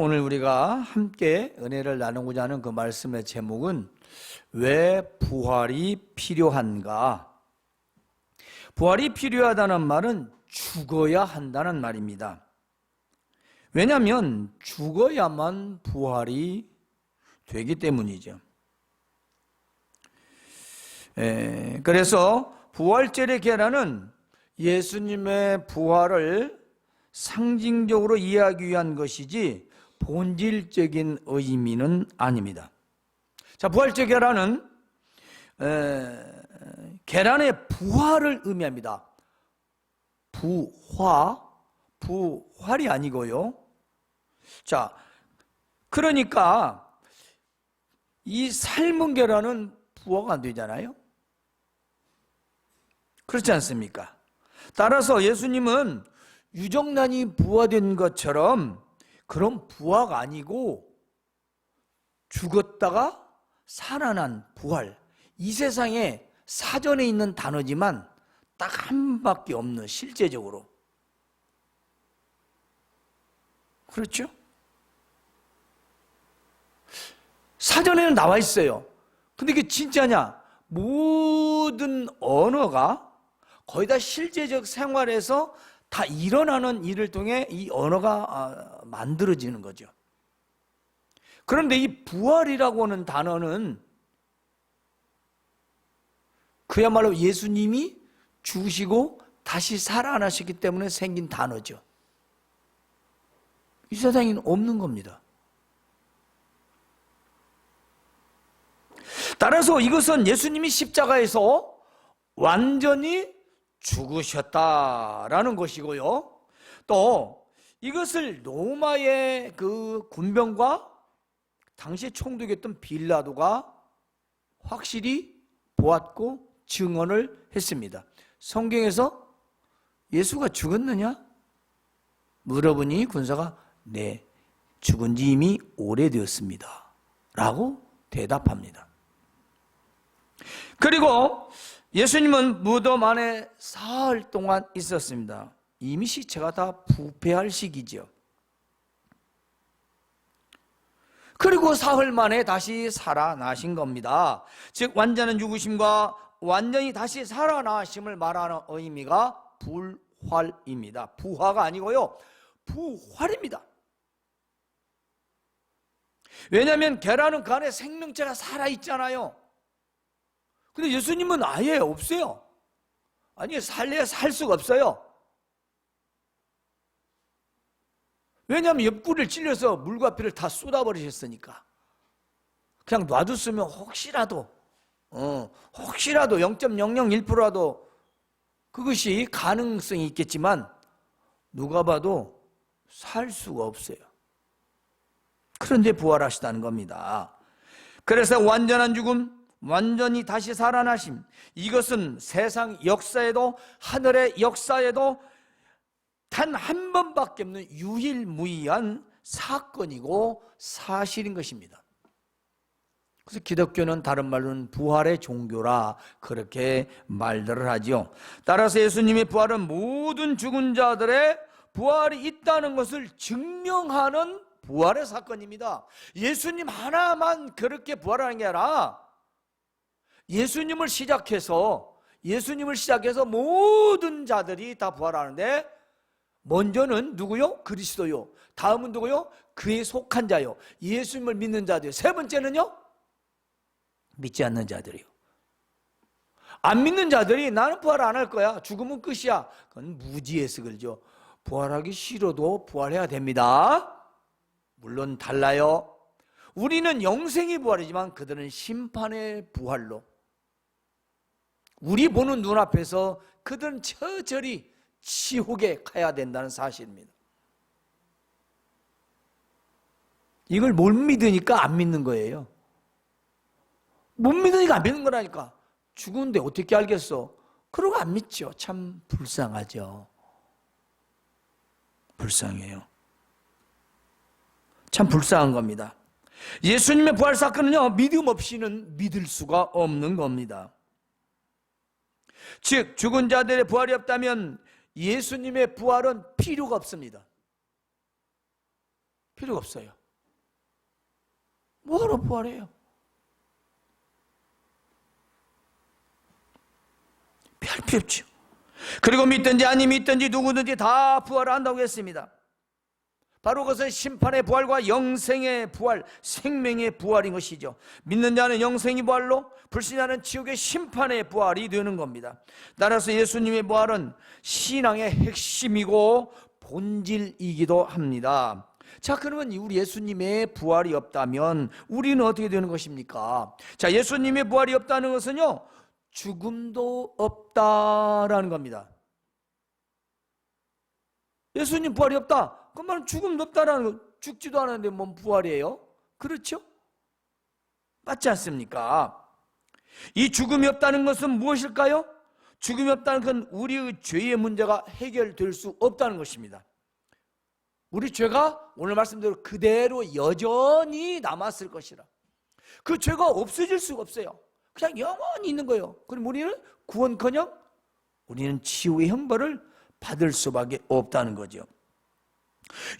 오늘 우리가 함께 은혜를 나누고자 하는 그 말씀의 제목은 왜 부활이 필요한가? 부활이 필요하다는 말은 죽어야 한다는 말입니다. 왜냐하면 죽어야만 부활이 되기 때문이죠. 그래서 부활절의 계란은 예수님의 부활을 상징적으로 이해하기 위한 것이지 본질적인 의미는 아닙니다. 자, 부활절 계란은 계란의 부활을 의미합니다. 부활이 아니고요. 자, 그러니까 이 삶은 계란은 부화가 안 되잖아요. 그렇지 않습니까? 따라서 예수님은 유정란이 부화된 것처럼 그런 부화가 아니고 죽었다가 살아난 부활, 이 세상에 사전에 있는 단어지만 딱 한 밖에 없는, 실제적으로. 그렇죠? 사전에는 나와 있어요. 근데 이게 진짜냐? 모든 언어가 거의 다 실제적 생활에서 다 일어나는 일을 통해 이 언어가 만들어지는 거죠. 그런데 이 부활이라고 하는 단어는 그야말로 예수님이 죽으시고 다시 살아나셨기 때문에 생긴 단어죠. 이 세상에는 없는 겁니다. 따라서 이것은 예수님이 십자가에서 완전히 죽으셨다라는 것이고요. 또 이것을 로마의 그 군병과 당시 총독이었던 빌라도가 확실히 보았고 증언을 했습니다. 성경에서 예수가 죽었느냐? 물어보니 군사가 네, 죽은 지 이미 오래되었습니다 라고 대답합니다. 그리고 예수님은 무덤 안에 사흘 동안 있었습니다. 이미 시체가 다 부패할 시기죠. 그리고 사흘 만에 다시 살아나신 겁니다. 즉 완전한 죽으심과 완전히 다시 살아나심을 말하는 의미가 불활입니다. 부화가 아니고요, 부활입니다. 왜냐하면 계란은 그 안에 생명체가 살아있잖아요. 근데 예수님은 아예 없어요. 아니, 살래야 살 수가 없어요. 왜냐하면 옆구리를 찔려서 물과 피를 다 쏟아버리셨으니까. 그냥 놔뒀으면 혹시라도 0.001%라도 그것이 가능성이 있겠지만 누가 봐도 살 수가 없어요. 그런데 부활하시다는 겁니다. 그래서 완전한 죽음, 완전히 다시 살아나심, 이것은 세상 역사에도 하늘의 역사에도 단 한 번밖에 없는 유일무이한 사건이고 사실인 것입니다. 그래서 기독교는 다른 말로는 부활의 종교라 그렇게 말들을 하죠. 따라서 예수님의 부활은 모든 죽은 자들의 부활이 있다는 것을 증명하는 부활의 사건입니다. 예수님 하나만 그렇게 부활하는 게 아니라 예수님을 시작해서 모든 자들이 다 부활하는데, 먼저는 누구요? 그리스도요. 다음은 누구요? 그에 속한 자요. 예수님을 믿는 자들요. 세 번째는요? 믿지 않는 자들이요. 안 믿는 자들이 나는 부활 안 할 거야, 죽으면 끝이야, 그건 무지해서 그러죠. 부활하기 싫어도 부활해야 됩니다. 물론 달라요. 우리는 영생의 부활이지만 그들은 심판의 부활로, 우리 보는 눈앞에서 그들은 처절히 지옥에 가야 된다는 사실입니다. 이걸 못 믿으니까 안 믿는 거예요. 못 믿으니까 안 믿는 거라니까. 죽은데 어떻게 알겠어? 그러고 안 믿죠. 참 불쌍하죠. 불쌍해요. 참 불쌍한 겁니다. 예수님의 부활 사건은요, 믿음 없이는 믿을 수가 없는 겁니다. 즉 죽은 자들의 부활이 없다면 예수님의 부활은 필요가 없습니다. 필요가 없어요. 뭐하러 부활해요? 별 필요 없죠. 그리고 믿든지 아니 믿든지 누구든지 다 부활을 한다고 했습니다. 바로 그것은 심판의 부활과 영생의 부활, 생명의 부활인 것이죠. 믿는 자는 영생의 부활로, 불신자는 지옥의 심판의 부활이 되는 겁니다. 따라서 예수님의 부활은 신앙의 핵심이고 본질이기도 합니다. 자, 그러면 우리 예수님의 부활이 없다면 우리는 어떻게 되는 것입니까? 자, 예수님의 부활이 없다는 것은요, 죽음도 없다라는 겁니다. 예수님 부활이 없다. 그 말은 죽음도 없다라는 거. 죽지도 않았는데 뭔 부활이에요? 그렇죠? 맞지 않습니까? 이 죽음이 없다는 것은 무엇일까요? 죽음이 없다는 건 우리의 죄의 문제가 해결될 수 없다는 것입니다. 우리 죄가 오늘 말씀대로 그대로 여전히 남았을 것이라. 그 죄가 없어질 수가 없어요. 그냥 영원히 있는 거예요. 그럼 우리는 구원커녕 우리는 치유의 형벌을 받을 수밖에 없다는 거죠.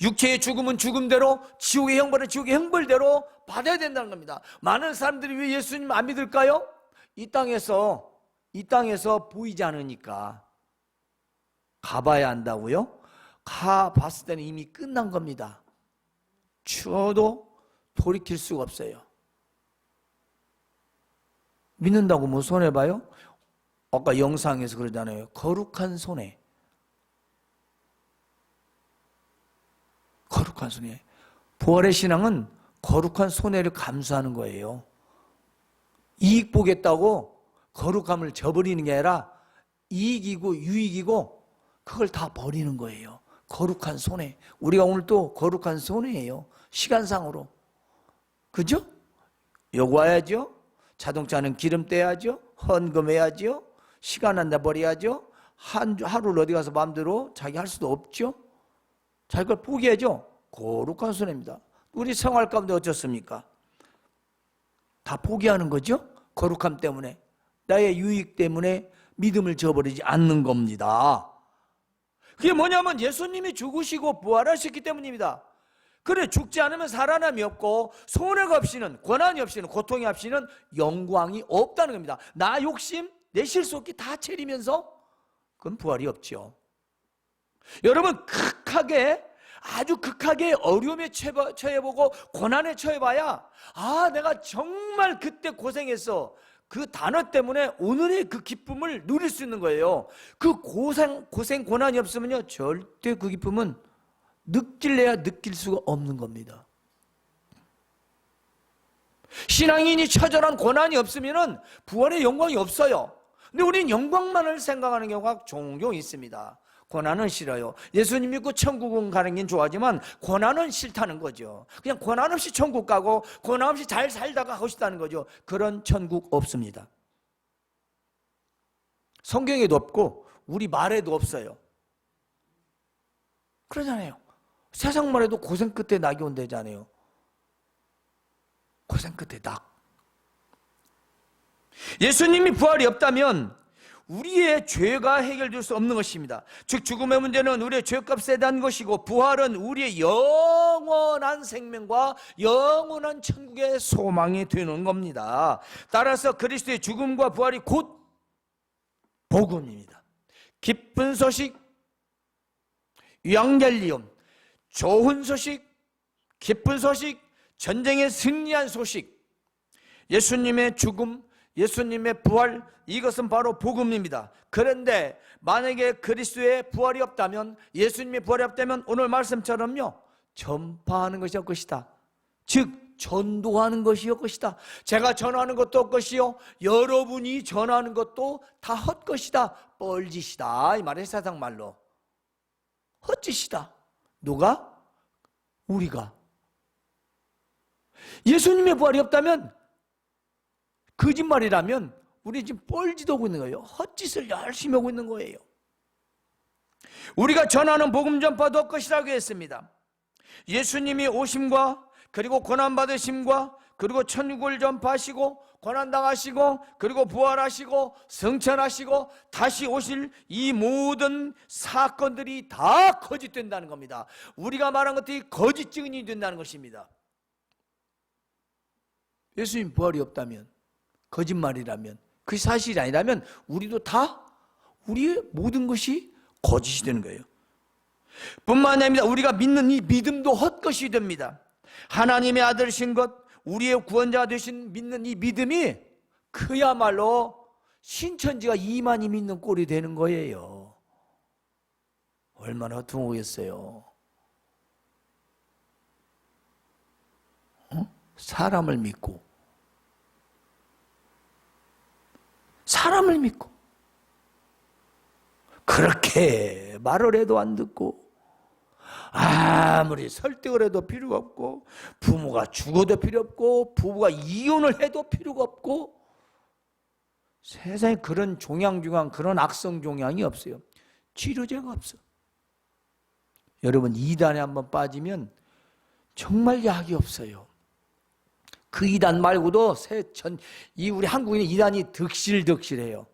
육체의 죽음은 죽음대로, 지옥의 형벌은 지옥의 형벌대로 받아야 된다는 겁니다. 많은 사람들이 왜 예수님 안 믿을까요? 이 땅에서 보이지 않으니까. 가봐야 한다고요? 가봤을 때는 이미 끝난 겁니다. 추워도 돌이킬 수가 없어요. 믿는다고 뭐 손해봐요? 아까 영상에서 그러잖아요. 거룩한 손해. 거룩한 손해. 부활의 신앙은 거룩한 손해를 감수하는 거예요. 이익 보겠다고 거룩함을 저버리는 게 아니라 이익이고 유익이고 그걸 다 버리는 거예요. 거룩한 손해. 우리가 오늘 또 거룩한 손해예요. 시간상으로. 그죠? 여기 와야죠. 자동차는 기름 떼야죠. 헌금해야죠. 시간 안 내버려야죠. 하루를 어디 가서 마음대로 자기 할 수도 없죠. 자기 걸 포기하죠. 거룩한 손해입니다. 우리 생활 가운데 어쩌습니까? 다 포기하는 거죠. 거룩함 때문에, 나의 유익 때문에 믿음을 저버리지 않는 겁니다. 그게 뭐냐면 예수님이 죽으시고 부활하셨기 때문입니다. 그래, 죽지 않으면 살아남이 없고 손해가 없이는, 고난이 없이는, 고통이 없이는 영광이 없다는 겁니다. 나 욕심, 내 실수 없기 다 채리면서 그건 부활이 없죠. 여러분, 아주 극하게 어려움에 처해보고 고난에 처해봐야, 아, 내가 정말 그때 고생했어. 그 단어 때문에 오늘의 그 기쁨을 누릴 수 있는 거예요. 그 고생, 고난이 없으면요, 절대 그 기쁨은 느낄래야 느낄 수가 없는 겁니다. 신앙인이 처절한 고난이 없으면은 부활의 영광이 없어요. 근데 우리는 영광만을 생각하는 경우가 종종 있습니다. 고난은 싫어요. 예수님 믿고 천국은 가는 게 좋아하지만 고난은 싫다는 거죠. 그냥 고난 없이 천국 가고 고난 없이 잘 살다가 하고 싶다는 거죠. 그런 천국 없습니다. 성경에도 없고 우리 말에도 없어요. 그러잖아요. 세상 말에도 고생 끝에 낙이 온다잖아요. 고생 끝에 낙. 예수님이 부활이 없다면 우리의 죄가 해결될 수 없는 것입니다. 즉 죽음의 문제는 우리의 죄값에 대한 것이고, 부활은 우리의 영원한 생명과 영원한 천국의 소망이 되는 겁니다. 따라서 그리스도의 죽음과 부활이 곧 복음입니다. 기쁜 소식, евангел리움, 좋은 소식, 기쁜 소식, 전쟁에 승리한 소식, 예수님의 죽음, 예수님의 부활, 이것은 바로 복음입니다. 그런데 만약에 그리스도의 부활이 없다면, 예수님의 부활이 없다면 오늘 말씀처럼요, 전파하는 것이 것이다. 즉 전도하는 것이 것이다. 제가 전하는 것도 헛것이요, 여러분이 전하는 것도 다 헛것이다. 뻘짓이다. 이 말이 세상 말로 헛짓이다. 누가? 우리가. 예수님의 부활이 없다면, 거짓말이라면 우리 지금 뻘짓 하고 있는 거예요. 헛짓을 열심히 하고 있는 거예요. 우리가 전하는 복음 전파도 헛것이라고 했습니다. 예수님이 오심과 그리고 고난받으심과 그리고 천국을 전파하시고 고난당하시고 그리고 부활하시고 승천하시고 다시 오실 이 모든 사건들이 다 거짓된다는 겁니다. 우리가 말한 것들이 거짓 증인이 된다는 것입니다. 예수님 부활이 없다면, 거짓말이라면, 그 사실이 아니라면 우리도 다 우리의 모든 것이 거짓이 되는 거예요. 뿐만 아니라 우리가 믿는 이 믿음도 헛것이 됩니다. 하나님의 아들이신 것, 우리의 구원자 되신 믿는 이 믿음이 그야말로 신천지가 이만희 믿는 꼴이 되는 거예요. 얼마나 허통하겠어요. 사람을 믿고 그렇게 말을 해도 안 듣고 아무리 설득을 해도 필요가 없고 부모가 죽어도 필요 없고 부부가 이혼을 해도 필요가 없고 세상에 그런 종양중앙 그런 악성 종양이 없어요. 치료제가 없어. 여러분 이단에 한번 빠지면 정말 약이 없어요. 그 이단 말고도 우리 한국인의 이단이 득실득실해요.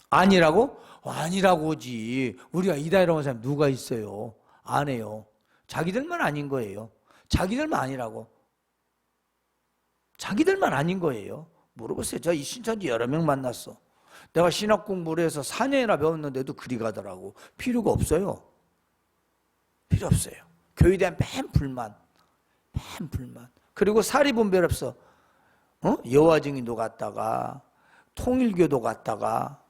아니라고? 아니라고지. 우리가 이단이라고 하는 사람 누가 있어요? 안 해요. 자기들만 아닌 거예요. 자기들만 아니라고. 자기들만 아닌 거예요. 물어보세요. 저 이 신천지 여러 명 만났어. 내가 신학 공부를 해서 4년이나 배웠는데도 그리 가더라고. 필요가 없어요. 필요 없어요. 교회에 대한 맨 불만. 그리고 사리분별 없어. 여호와 증인도 갔다가 통일교도 갔다가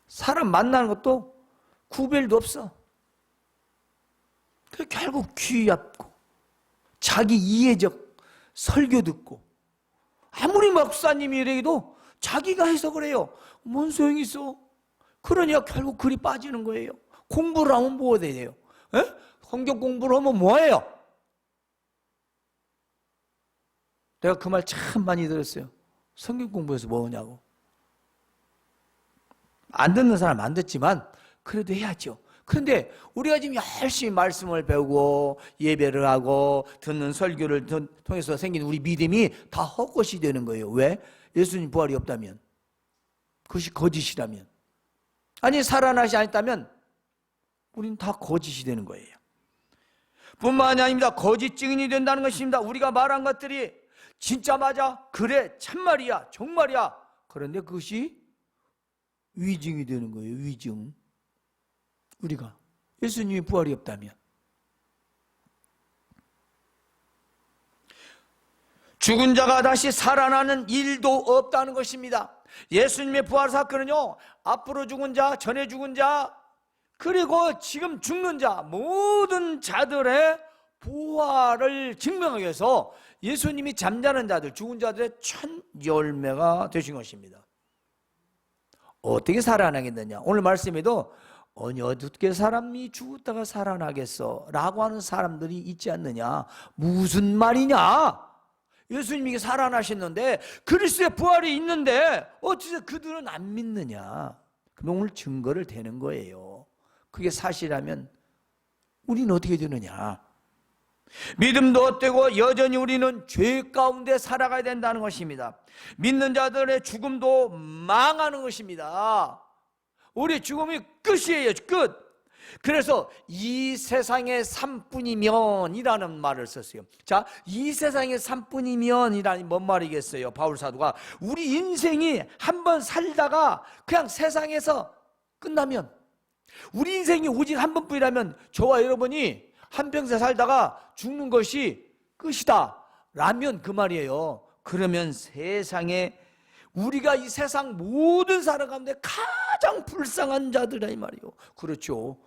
사람 만나는 것도 구별도 없어. 결국 귀 얕고 자기 이해적 설교 듣고 아무리 목사님이 이래도 자기가 해석을 해요. 뭔 소용이 있어? 그러니까 결국 글이 빠지는 거예요. 공부를 하면 뭐가 돼요? 성경 공부를 하면 뭐예요? 내가 그 말 참 많이 들었어요. 성경 공부해서 뭐냐고. 안 듣는 사람 안 듣지만 그래도 해야죠. 그런데 우리가 지금 열심히 말씀을 배우고 예배를 하고 듣는 설교를 통해서 생긴 우리 믿음이 다 헛것이 되는 거예요. 왜? 예수님 부활이 없다면, 그것이 거짓이라면, 아니 살아나시 아니다면 우리는 다 거짓이 되는 거예요. 뿐만이 아닙니다. 거짓 증인이 된다는 것입니다. 우리가 말한 것들이 진짜 맞아? 그래 참말이야 정말이야. 그런데 그것이 위증이 되는 거예요. 위증. 우리가 예수님이 부활이 없다면, 죽은 자가 다시 살아나는 일도 없다는 것입니다. 예수님의 부활 사건은요, 앞으로 죽은 자, 전에 죽은 자, 그리고 지금 죽는 자, 모든 자들의 부활을 증명하기 위해서 예수님이 잠자는 자들, 죽은 자들의 첫 열매가 되신 것입니다. 어떻게 살아나겠느냐? 오늘 말씀에도 어떻게 사람이 죽었다가 살아나겠어? 라고 하는 사람들이 있지 않느냐? 무슨 말이냐? 예수님이 살아나셨는데 그리스도의 부활이 있는데 어찌서 그들은 안 믿느냐? 그럼 오늘 증거를 대는 거예요. 그게 사실이라면 우리는 어떻게 되느냐? 믿음도 헛되고 여전히 우리는 죄 가운데 살아가야 된다는 것입니다. 믿는 자들의 죽음도 망하는 것입니다. 우리 죽음이 끝이에요. 끝. 그래서 이 세상의 삶뿐이면 이라는 말을 썼어요. 자, 이 세상의 삶뿐이면 이라니 뭔 말이겠어요? 바울 사도가 우리 인생이 한번 살다가 그냥 세상에서 끝나면, 우리 인생이 오직 한 번뿐이라면 저와 여러분이 한평생 살다가 죽는 것이 끝이다 라면 그 말이에요. 그러면 세상에 우리가 이 세상 모든 사람 가운데 가장 불쌍한 자들이라 이 말이에요. 그렇죠.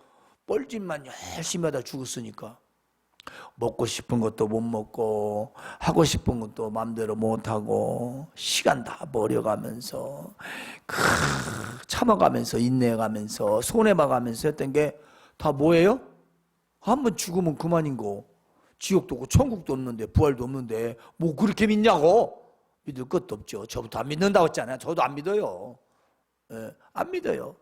뻘짓만 열심히 하다 죽었으니까 먹고 싶은 것도 못 먹고 하고 싶은 것도 마음대로 못하고 시간 다 버려가면서 참아가면서 인내해가면서 손해봐가면서 했던 게 다 뭐예요? 한번 죽으면 그만인 거. 지옥도 없고 천국도 없는데 부활도 없는데 뭐 그렇게 믿냐고? 믿을 것도 없죠. 저부터 안 믿는다고 했잖아요. 저도 안 믿어요. 안 믿어요.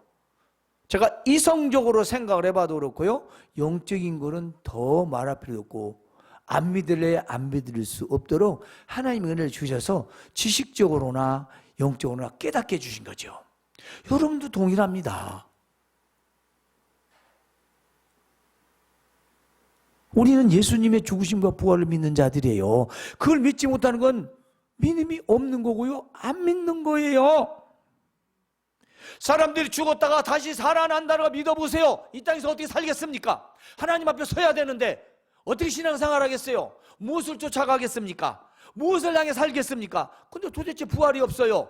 제가 이성적으로 생각을 해봐도 그렇고요, 영적인 거는 더 말할 필요 없고 안 믿을래 안 믿을 수 없도록 하나님 은혜를 주셔서 지식적으로나 영적으로나 깨닫게 해주신 거죠. 여러분도 동일합니다. 우리는 예수님의 죽으심과 부활을 믿는 자들이에요. 그걸 믿지 못하는 건 믿음이 없는 거고요, 안 믿는 거예요. 사람들이 죽었다가 다시 살아난다는 거 믿어보세요. 이 땅에서 어떻게 살겠습니까? 하나님 앞에 서야 되는데 어떻게 신앙생활 하겠어요? 무엇을 쫓아가겠습니까? 무엇을 향해 살겠습니까? 근데 도대체 부활이 없어요.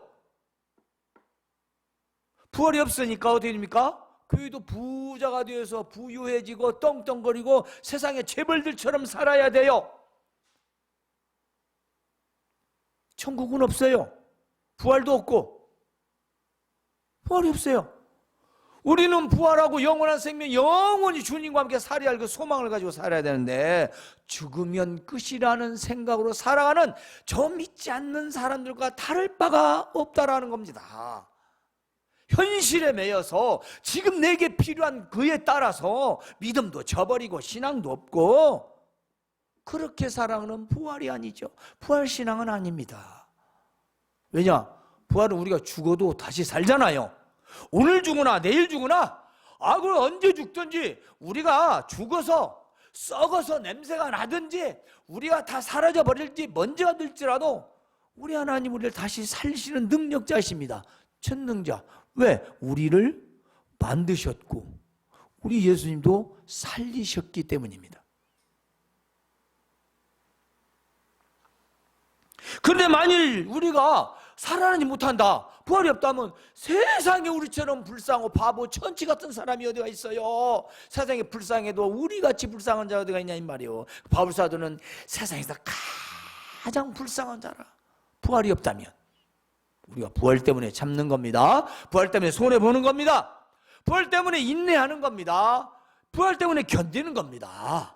부활이 없으니까 어떻게 됩니까? 교회도 부자가 되어서 부유해지고 떵떵거리고 세상의 재벌들처럼 살아야 돼요. 천국은 없어요. 부활도 없고 부활이 없어요. 우리는 부활하고 영원한 생명, 영원히 주님과 함께 살아야 할 그 소망을 가지고 살아야 되는데 죽으면 끝이라는 생각으로 살아가는 저 믿지 않는 사람들과 다를 바가 없다라는 겁니다. 현실에 매여서 지금 내게 필요한 그에 따라서 믿음도 저버리고 신앙도 없고 그렇게 살아가는 부활이 아니죠. 부활신앙은 아닙니다. 왜냐? 부활은 우리가 죽어도 다시 살잖아요. 오늘 죽으나 내일 죽으나 그걸 언제 죽든지 우리가 죽어서 썩어서 냄새가 나든지 우리가 다 사라져 버릴지 먼지가 될지라도 우리 하나님 우리를 다시 살리시는 능력자이십니다. 천능자. 왜? 우리를 만드셨고 우리 예수님도 살리셨기 때문입니다. 그런데 만일 우리가 살아나지 못한다, 부활이 없다면 세상에 우리처럼 불쌍하고 바보 천치 같은 사람이 어디가 있어요? 세상에 불쌍해도 우리같이 불쌍한 자가 어디가 있냐 이 말이에요. 바울사도는 세상에서 가장 불쌍한 자라. 부활이 없다면 우리가 부활 때문에 참는 겁니다. 부활 때문에 손해보는 겁니다. 부활 때문에 인내하는 겁니다. 부활 때문에 견디는 겁니다.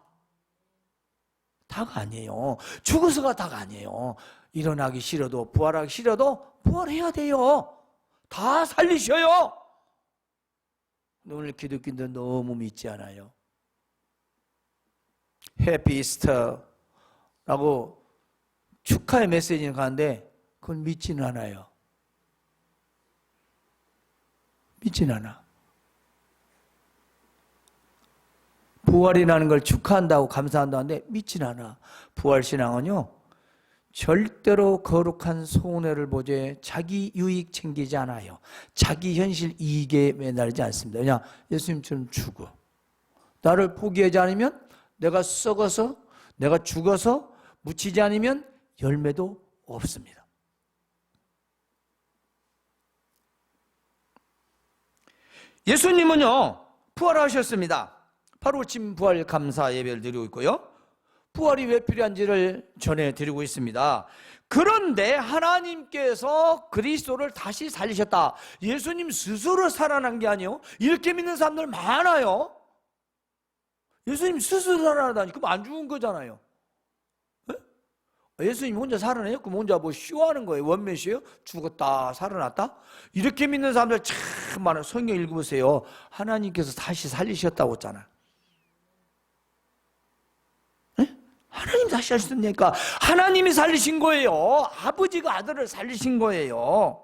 다가 아니에요. 죽어서가 다가 아니에요. 일어나기 싫어도 부활하기 싫어도 부활해야 돼요. 다 살리셔요. 오늘 기독교인들 너무 믿지 않아요. 해피 이스터라고 축하의 메시지는 가는데 그건 믿지는 않아요. 믿지는 않아. 부활이라는 걸 축하한다고 감사한다고 하는데 믿지는 않아. 부활신앙은요 절대로 거룩한 손해를 보지 자기 유익 챙기지 않아요. 자기 현실 이익에 매달리지 않습니다. 그냥 예수님처럼 죽어. 나를 포기하지 않으면 내가 썩어서 내가 죽어서 묻히지 않으면 열매도 없습니다. 예수님은요 부활하셨습니다. 바로 지금 부활 감사 예배를 드리고 있고요. 부활이 왜 필요한지를 전해드리고 있습니다. 그런데 하나님께서 그리스도를 다시 살리셨다. 예수님 스스로 살아난 게 아니에요. 이렇게 믿는 사람들 많아요. 예수님 스스로 살아나다니 그럼 안 죽은 거잖아요. 네? 예수님 혼자 살아나요? 그럼 혼자 뭐 쇼하는 거예요? 원맨쇼예요? 죽었다 살아났다? 이렇게 믿는 사람들 참 많아요. 성경 읽어보세요. 하나님께서 다시 살리셨다고 했잖아요. 하나님 다시 하셨으니까 하나님이 살리신 거예요. 아버지가 아들을 살리신 거예요.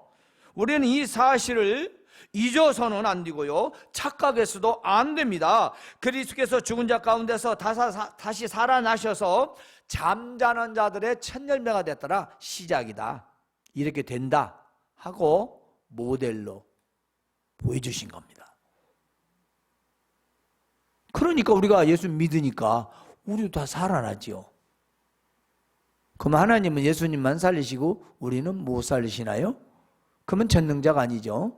우리는 이 사실을 잊어서는 안 되고요, 착각해서도 안 됩니다. 그리스도께서 죽은 자 가운데서 다시 살아나셔서 잠자는 자들의 첫 열매가 됐더라. 시작이다. 이렇게 된다 하고 모델로 보여주신 겁니다. 그러니까 우리가 예수 믿으니까 우리도 다 살아나죠. 그럼 하나님은 예수님만 살리시고 우리는 못 살리시나요? 그러면 전능자가 아니죠.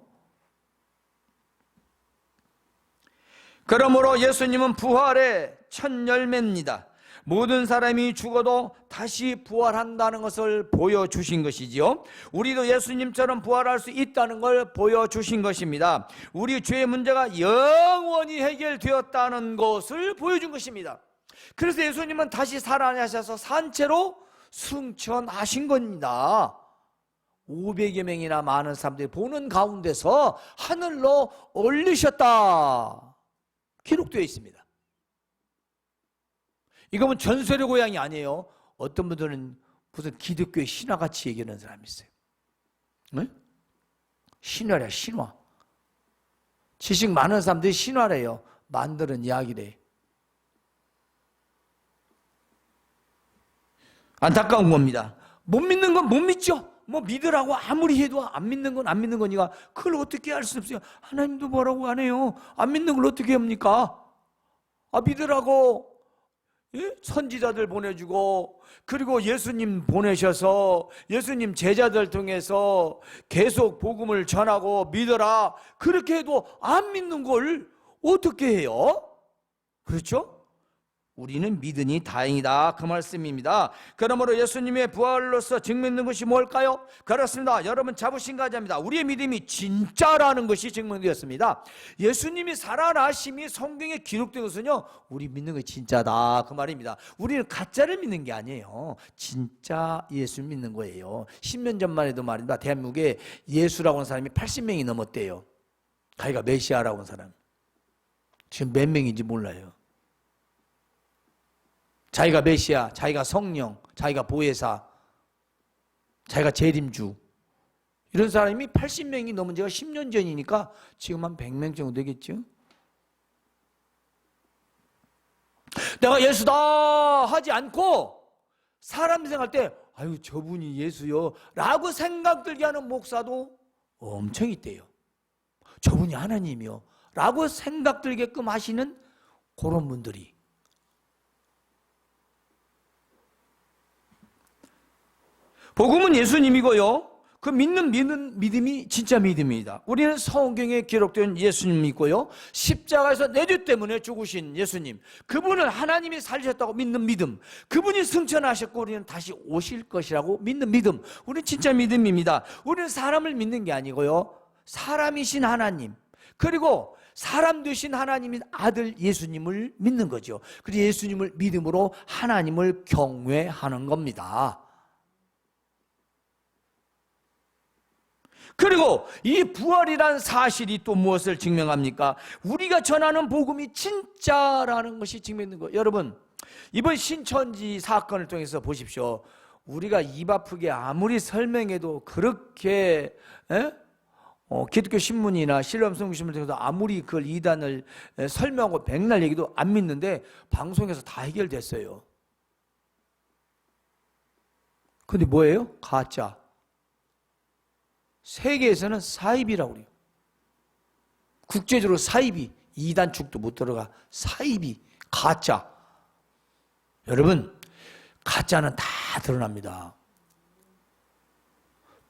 그러므로 예수님은 부활의 첫 열매입니다. 모든 사람이 죽어도 다시 부활한다는 것을 보여주신 것이지요. 우리도 예수님처럼 부활할 수 있다는 걸 보여주신 것입니다. 우리 죄의 문제가 영원히 해결되었다는 것을 보여준 것입니다. 그래서 예수님은 다시 살아나셔서 산채로 승천하신 겁니다. 500여 명이나 많은 사람들이 보는 가운데서 하늘로 올리셨다 기록되어 있습니다. 이거 전설의 고향이 아니에요. 어떤 분들은 무슨 기독교의 신화같이 얘기하는 사람이 있어요. 네? 신화래, 신화. 지식 많은 사람들이 신화래요. 만드는 이야기래. 안타까운 겁니다. 못 믿는 건 못 믿죠. 뭐 믿으라고 아무리 해도 안 믿는 건 안 믿는 거니까 그걸 어떻게 할 수 없어요. 하나님도 뭐라고 안 해요. 안 믿는 걸 어떻게 합니까? 믿으라고 선지자들 보내주고, 그리고 예수님 보내셔서 예수님 제자들 통해서 계속 복음을 전하고 믿어라, 그렇게 해도 안 믿는 걸 어떻게 해요? 그렇죠? 우리는 믿으니 다행이다, 그 말씀입니다. 그러므로 예수님의 부활로서 증명된 것이 뭘까요? 그렇습니다. 여러분 잡으신 가자입니다. 우리의 믿음이 진짜라는 것이 증명되었습니다. 예수님이 살아나심이 성경에 기록된 것은요, 우리 믿는 것이 진짜다, 그 말입니다. 우리는 가짜를 믿는 게 아니에요. 진짜 예수 믿는 거예요. 10년 전만 해도 말입니다, 대한민국에 예수라고 하는 사람이 80명이 넘었대요. 자기가 메시아라고 하는 사람. 지금 몇 명인지 몰라요. 자기가 메시아, 자기가 성령, 자기가 보혜사, 자기가 재림주, 이런 사람이 80명이 넘은 지가 10년 전이니까 지금 한 100명 정도 되겠죠. 내가 예수다 하지 않고 사람 생각할 때 아유 저분이 예수요 라고 생각 들게 하는 목사도 엄청 있대요. 저분이 하나님이요 라고 생각 들게끔 하시는 그런 분들이. 복음은 예수님이고요, 그 믿는 믿음이 진짜 믿음입니다. 우리는 성경에 기록된 예수님 믿고요, 십자가에서 내 죄 때문에 죽으신 예수님, 그분을 하나님이 살리셨다고 믿는 믿음, 그분이 승천하셨고 우리는 다시 오실 것이라고 믿는 믿음, 우리는 진짜 믿음입니다. 우리는 사람을 믿는 게 아니고요, 사람이신 하나님, 그리고 사람 되신 하나님인 아들 예수님을 믿는 거죠. 그리고 예수님을 믿음으로 하나님을 경외하는 겁니다. 그리고 이 부활이란 사실이 또 무엇을 증명합니까? 우리가 전하는 복음이 진짜라는 것이 증명되는 거예요. 여러분, 이번 신천지 사건을 통해서 보십시오. 우리가 입 아프게 아무리 설명해도 그렇게 기독교 신문이나 신람성신문을 통해서 아무리 그걸 이단을 설명하고 백날 얘기도 안 믿는데 방송에서 다 해결됐어요. 근데 뭐예요? 가짜. 세계에서는 사입이라고 그래요. 국제적으로 사입이, 이단 축도 못 들어가. 사입이 가짜. 여러분, 가짜는 다 드러납니다.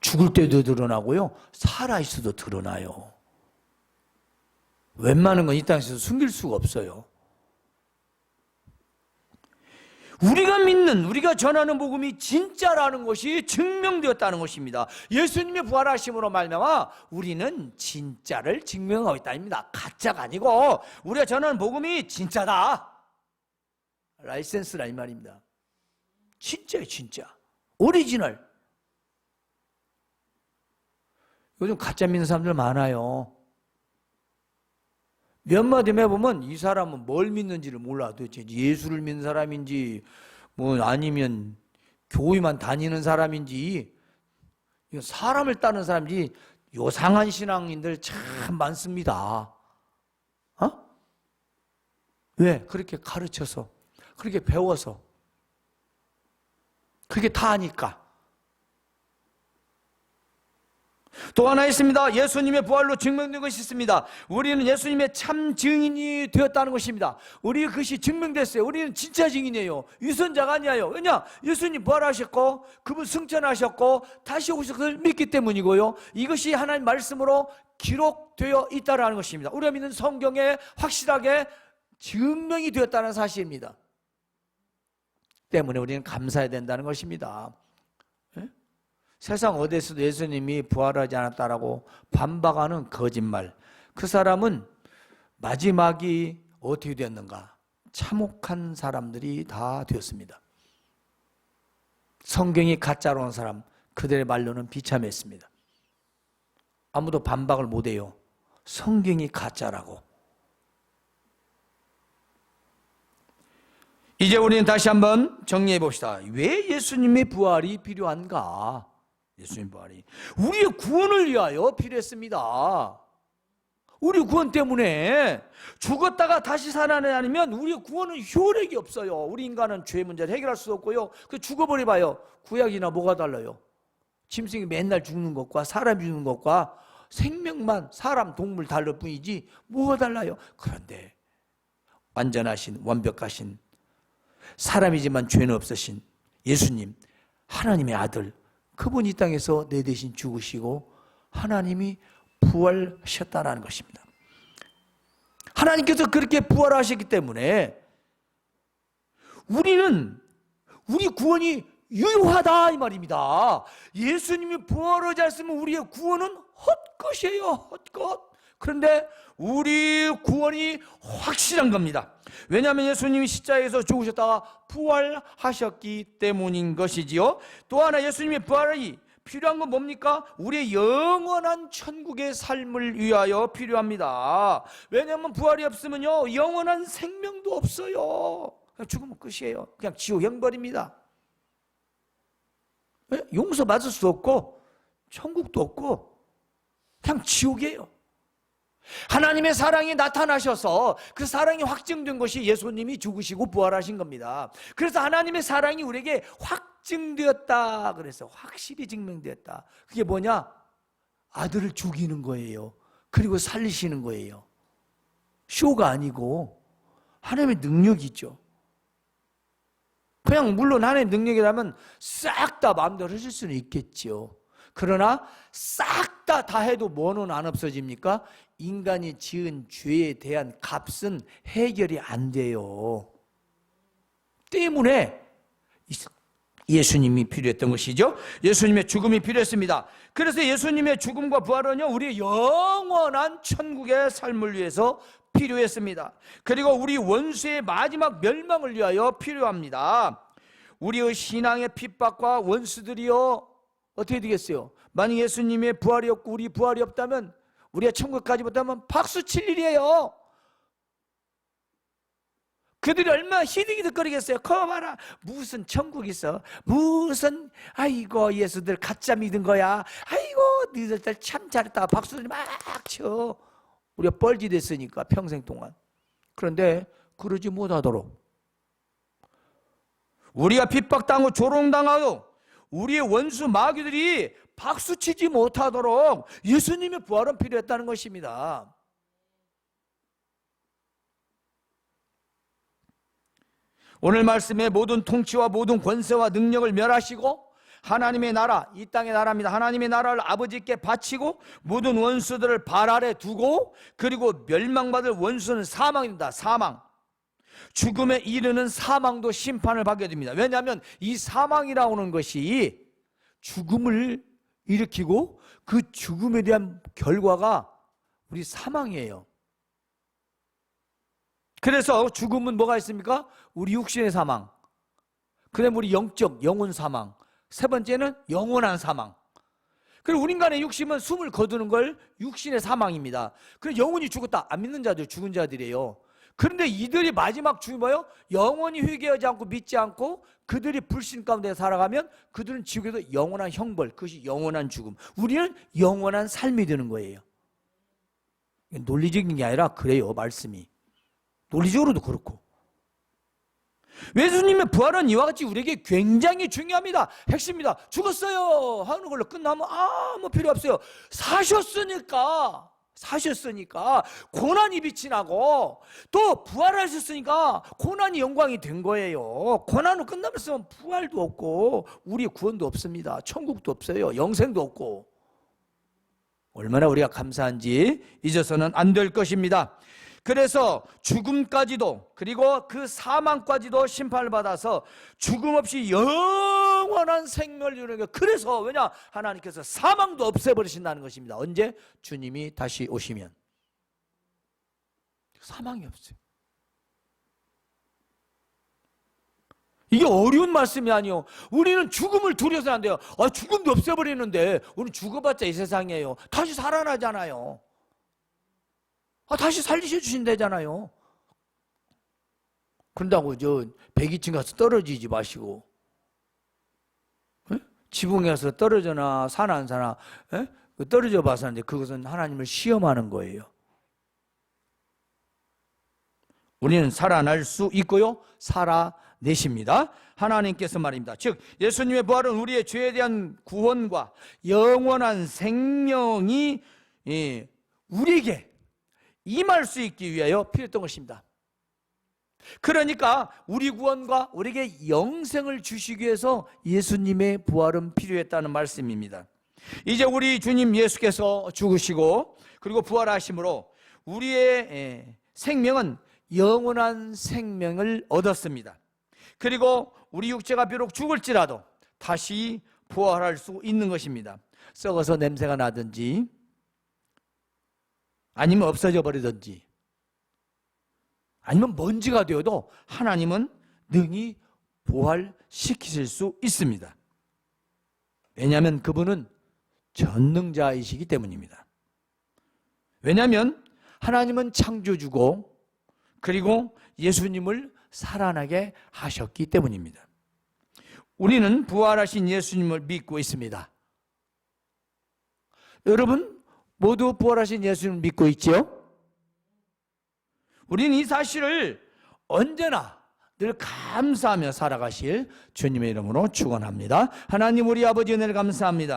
죽을 때도 드러나고요, 살아있어도 드러나요. 웬만한 건 이 땅에서 숨길 수가 없어요. 우리가 믿는, 우리가 전하는 복음이 진짜라는 것이 증명되었다는 것입니다. 예수님의 부활하심으로 말미암아 우리는 진짜를 증명하고 있다입니다. 가짜가 아니고 우리가 전하는 복음이 진짜다. 라이센스라 이 말입니다. 진짜예요, 진짜. 오리지널. 요즘 가짜 믿는 사람들 많아요. 몇 마디 해보면 이 사람은 뭘 믿는지를 몰라. 도대체 예수를 믿는 사람인지 뭐 아니면 교회만 다니는 사람인지, 사람을 따르는 사람인지 요상한 신앙인들 참 많습니다. 왜? 그렇게 가르쳐서, 그렇게 배워서, 그게 다 아니까. 또 하나 있습니다. 예수님의 부활로 증명된 것이 있습니다. 우리는 예수님의 참 증인이 되었다는 것입니다. 우리 그것이 증명됐어요. 우리는 진짜 증인이에요. 유선자가 아니에요. 왜냐? 예수님 부활하셨고 그분 승천하셨고 다시 오셔서 그걸 믿기 때문이고요, 이것이 하나님 말씀으로 기록되어 있다는 것입니다. 우리가 믿는 성경에 확실하게 증명이 되었다는 사실입니다. 때문에 우리는 감사해야 된다는 것입니다. 세상 어디에서도 예수님이 부활하지 않았다라고 반박하는 거짓말, 그 사람은 마지막이 어떻게 되었는가? 참혹한 사람들이 다 되었습니다. 성경이 가짜로 한 사람, 그들의 말로는 비참했습니다. 아무도 반박을 못해요. 성경이 가짜라고. 이제 우리는 다시 한번 정리해 봅시다. 왜 예수님의 부활이 필요한가? 예수님 부활이 우리의 구원을 위하여 필요했습니다. 우리 구원 때문에 죽었다가 다시 살아나지 않으면 우리의 구원은 효력이 없어요. 우리 인간은 죄 문제를 해결할 수 없고요. 그 죽어버려 봐요. 구약이나 뭐가 달라요? 짐승이 맨날 죽는 것과 사람이 죽는 것과 생명만 사람, 동물 다를 뿐이지 뭐가 달라요? 그런데 완전하신, 완벽하신, 사람이지만 죄는 없으신 예수님, 하나님의 아들, 그분이 이 땅에서 내 대신 죽으시고 하나님이 부활하셨다는 것입니다. 하나님께서 그렇게 부활하셨기 때문에 우리 구원이 유효하다 이 말입니다. 예수님이 부활하지 않으면 우리의 구원은 헛것이에요. 헛것. 그런데 우리 구원이 확실한 겁니다. 왜냐하면 예수님이 십자가에서 죽으셨다가 부활하셨기 때문인 것이지요. 또 하나 예수님의 부활이 필요한 건 뭡니까? 우리의 영원한 천국의 삶을 위하여 필요합니다. 왜냐하면 부활이 없으면요 영원한 생명도 없어요. 죽으면 끝이에요. 그냥 지옥 형벌입니다. 용서받을 수 없고 천국도 없고 그냥 지옥이에요. 하나님의 사랑이 나타나셔서 그 사랑이 확증된 것이 예수님이 죽으시고 부활하신 겁니다. 그래서 하나님의 사랑이 우리에게 확증되었다. 그래서 확실히 증명되었다. 그게 뭐냐? 아들을 죽이는 거예요. 그리고 살리시는 거예요. 쇼가 아니고 하나님의 능력이죠. 그냥 물론 하나님의 능력이라면 싹 다 마음대로 하실 수는 있겠죠. 그러나 싹 다 해도 뭐는 안 없어집니까? 인간이 지은 죄에 대한 값은 해결이 안 돼요. 때문에 예수님이 필요했던 것이죠. 예수님의 죽음이 필요했습니다. 그래서 예수님의 죽음과 부활은요 우리의 영원한 천국의 삶을 위해서 필요했습니다. 그리고 우리 원수의 마지막 멸망을 위하여 필요합니다. 우리의 신앙의 핍박과 원수들이요 어떻게 되겠어요? 만약 예수님의 부활이 없고 우리 부활이 없다면, 우리가 천국까지 못하면 박수 칠 일이에요. 그들이 얼마나 히득히득거리겠어요. 커 봐라, 무슨 천국 있어, 무슨 아이고 예수들 가짜 믿은 거야, 아이고 너희들 참 잘했다, 박수들 막 쳐. 우리가 뻘짓했으니까 평생 동안. 그런데 그러지 못하도록, 우리가 핍박당하고 조롱당하고 우리의 원수 마귀들이 박수치지 못하도록 예수님의 부활은 필요했다는 것입니다. 오늘 말씀에 모든 통치와 모든 권세와 능력을 멸하시고 하나님의 나라, 이 땅의 나라입니다. 하나님의 나라를 아버지께 바치고 모든 원수들을 발 아래 두고, 그리고 멸망받을 원수는 사망입니다. 사망. 죽음에 이르는 사망도 심판을 받게 됩니다. 왜냐하면 이 사망이라고 하는 것이 죽음을 일으키고 그 죽음에 대한 결과가 우리 사망이에요. 그래서 죽음은 뭐가 있습니까? 우리 육신의 사망, 그다음에 우리 영적 영혼 사망, 세 번째는 영원한 사망. 그리고 우리 인간의 육신은 숨을 거두는 걸 육신의 사망입니다. 그래서 영혼이 죽었다 안 믿는 자들 죽은 자들이에요. 그런데 이들이 마지막 죽음이 뭐예요? 영원히 회개하지 않고 믿지 않고 그들이 불신 가운데 살아가면 그들은 지옥에서 영원한 형벌, 그것이 영원한 죽음. 우리는 영원한 삶이 되는 거예요. 논리적인 게 아니라 그래요. 말씀이 논리적으로도 그렇고. 예수님의 부활은 이와 같이 우리에게 굉장히 중요합니다. 핵심입니다. 죽었어요 하는 걸로 끝나면 아무 필요 없어요. 사셨으니까 고난이 빛이 나고, 또 부활하셨으니까 고난이 영광이 된 거예요. 고난은 끝나면서 부활도 없고 우리의 구원도 없습니다. 천국도 없어요. 영생도 없고. 얼마나 우리가 감사한지 잊어서는 안 될 것입니다. 그래서 죽음까지도, 그리고 그 사망까지도 심판을 받아서 죽음 없이 영원한 생명을 이루는 게, 그래서 왜냐? 하나님께서 사망도 없애버리신다는 것입니다. 언제? 주님이 다시 오시면. 사망이 없어요. 이게 어려운 말씀이 아니에요. 우리는 죽음을 두려워서 안 돼요. 죽음도 없애버리는데 우리는 죽어봤자 이 세상이에요. 다시 살아나잖아요. 다시 살리셔 주신다잖아요. 그런다고 저 102층 가서 떨어지지 마시고, 에? 지붕에서 떨어져나 사나 안 사나, 에? 떨어져 봐서 하는데 그것은 하나님을 시험하는 거예요. 우리는 살아날 수 있고요, 살아내십니다. 하나님께서 말입니다. 즉 예수님의 부활은 우리의 죄에 대한 구원과 영원한 생명이 우리에게 임할 수 있기 위하여 필요했던 것입니다. 그러니까 우리 구원과 우리에게 영생을 주시기 위해서 예수님의 부활은 필요했다는 말씀입니다. 이제 우리 주님 예수께서 죽으시고 그리고 부활하심으로 우리의 생명은 영원한 생명을 얻었습니다. 그리고 우리 육체가 비록 죽을지라도 다시 부활할 수 있는 것입니다. 썩어서 냄새가 나든지 아니면 없어져 버리든지 아니면 먼지가 되어도 하나님은 능히 부활시키실 수 있습니다. 왜냐하면 그분은 전능자이시기 때문입니다. 왜냐하면 하나님은 창조주고 그리고 예수님을 살아나게 하셨기 때문입니다. 우리는 부활하신 예수님을 믿고 있습니다. 여러분 모두 부활하신 예수님을 믿고 있죠? 우리는 이 사실을 언제나 늘 감사하며 살아가실 주님의 이름으로 축원합니다. 하나님 우리 아버지 은혜를 감사합니다.